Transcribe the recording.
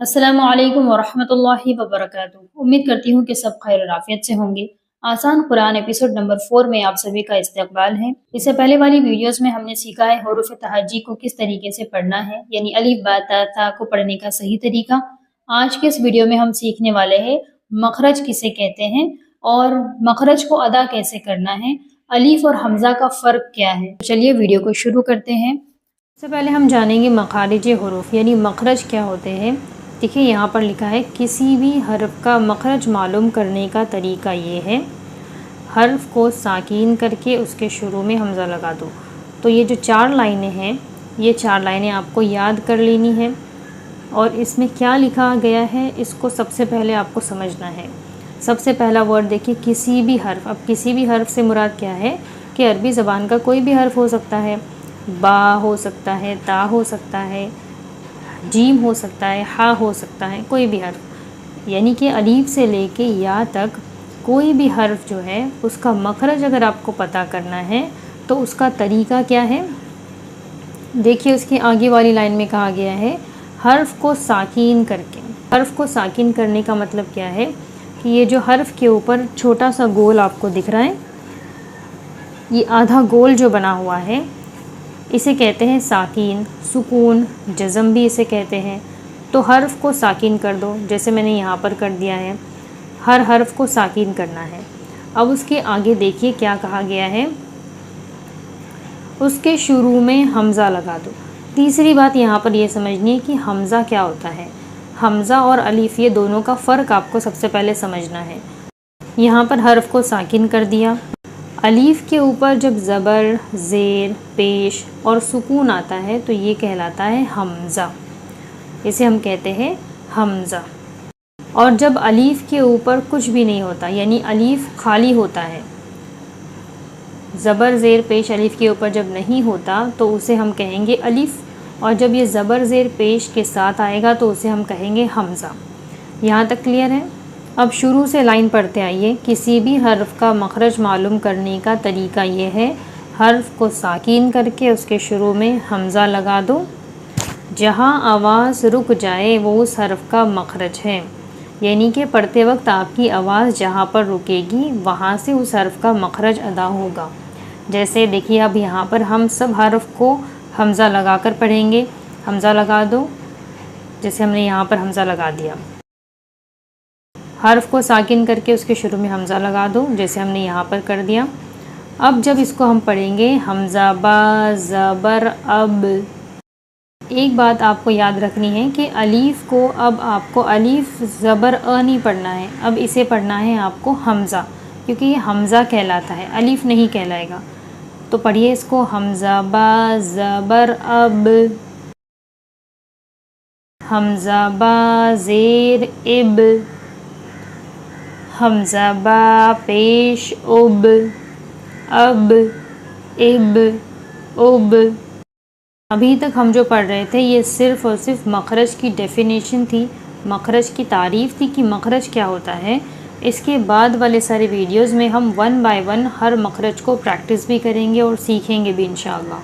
अस्सलामु अलैकुम वरहमतुल्लाहि वबरकातुहू। उम्मीद करती हूँ कि सब खैर और आफियत से होंगे। आसान कुरान एपिसोड नंबर 4 में आप सभी का इस्तकबाल है। इससे पहले वाली वीडियोस में हमने सीखा है हरूफ तहज्जी को किस तरीके से पढ़ना है, यानी अलिफ बा ता था को पढ़ने का सही तरीका। आज के इस वीडियो में हम सीखने वाले हैं मखरज किसे कहते हैं और मखरज को अदा कैसे करना है, अलिफ और हमजा का फ़र्क क्या है। चलिए वीडियो को शुरू करते हैं। सबसे पहले हम जानेंगे मखारिज हुरूफ यानी मखरज क्या होते हैं। देखिए यहाँ पर लिखा है किसी भी हर्फ का मखरज मालूम करने का तरीका ये है, हर्फ को साकीन करके उसके शुरू में हमज़ा लगा दो। तो ये जो 4 लाइनें हैं, ये 4 लाइनें आपको याद कर लेनी है और इसमें क्या लिखा गया है इसको सबसे पहले आपको समझना है। सबसे पहला वर्ड देखिए किसी भी हर्फ। अब किसी भी हर्फ से मुराद क्या है कि अरबी ज़बान का कोई भी हर्फ हो सकता है, बा हो सकता है, ता हो सकता है, जीम हो सकता है, हा हो सकता है, कोई भी हर्फ, यानी कि अलीफ से लेके या तक कोई भी हर्फ जो है उसका मखरज अगर आपको पता करना है तो उसका तरीका क्या है। देखिए उसकी आगे वाली लाइन में कहा गया है हर्फ को साकीन करके। हर्फ को साकीन करने का मतलब क्या है कि ये जो हर्फ के ऊपर छोटा सा गोल आपको दिख रहा है, ये आधा गोल जो बना हुआ है इसे कहते हैं साकीन। सुकून, जज़म भी इसे कहते हैं। तो हर्फ को साकीन कर दो, जैसे मैंने यहाँ पर कर दिया है। हर हर्फ को साकीन करना है। अब उसके आगे देखिए क्या कहा गया है, उसके शुरू में हमज़ा लगा दो। तीसरी बात यहाँ पर ये समझनी है कि हमज़ा क्या होता है। हमज़ा और अलीफ ये दोनों का फ़र्क आपको सबसे पहले समझना है। यहाँ पर हर्फ को साकीन कर दिया। अलीफ के ऊपर जब ज़बर, ज़ेर, पेश और सुकून आता है तो ये कहलाता है हमज़ा, इसे हम कहते हैं हमज़ा। और जब अलीफ के ऊपर कुछ भी नहीं होता, यानी अलीफ खाली होता है, ज़बर, ज़ेर, पेश अलीफ के ऊपर जब नहीं होता तो उसे हम कहेंगे अलीफ, और जब ये ज़बर, ज़ेर, पेश के साथ आएगा तो उसे हम कहेंगे हमज़ा। यहाँ तक क्लियर है। अब शुरू से लाइन पढ़ते आइए। किसी भी हर्फ का मखरज मालूम करने का तरीका ये है, हर्फ को साकीन करके उसके शुरू में हमज़ा लगा दो। जहाँ आवाज़ रुक जाए वो उस हर्फ का मखरज है, यानी कि पढ़ते वक्त आपकी आवाज़ जहाँ पर रुकेगी वहाँ से उस हर्फ का मखरज अदा होगा। जैसे देखिए अब यहाँ पर हम सब हर्फ को हमज़ा लगा कर पढ़ेंगे। हमज़ा लगा दो, जैसे हमने यहाँ पर हमज़ा लगा दिया। हर्फ को साकिन करके उसके शुरू में हमज़ा लगा दो, जैसे हमने यहाँ पर कर दिया। अब जब इसको हम पढ़ेंगे हमज़ा बा ज़बर अब, एक बात आपको याद रखनी है कि अलीफ़ को अब आपको अलीफ़ ज़बर अ नहीं पढ़ना है, अब इसे पढ़ना है आपको हमज़ा, क्योंकि ये हमज़ा कहलाता है, अलीफ़ नहीं कहलाएगा। तो पढ़िए इसको, हमज़ा बा ज़बर अब, हमज़ा बा ज़ेर इब, हमज़ा बा पेश उब, अब इब उब। अभी तक हम जो पढ़ रहे थे ये सिर्फ़ और सिर्फ मखरज की डेफिनेशन थी, मखरज की तारीफ़ थी कि मखरज क्या होता है। इसके बाद वाले सारे वीडियोज़ में हम 1 बाय 1 हर मखरज को प्रैक्टिस भी करेंगे और सीखेंगे भी इंशाअल्लाह।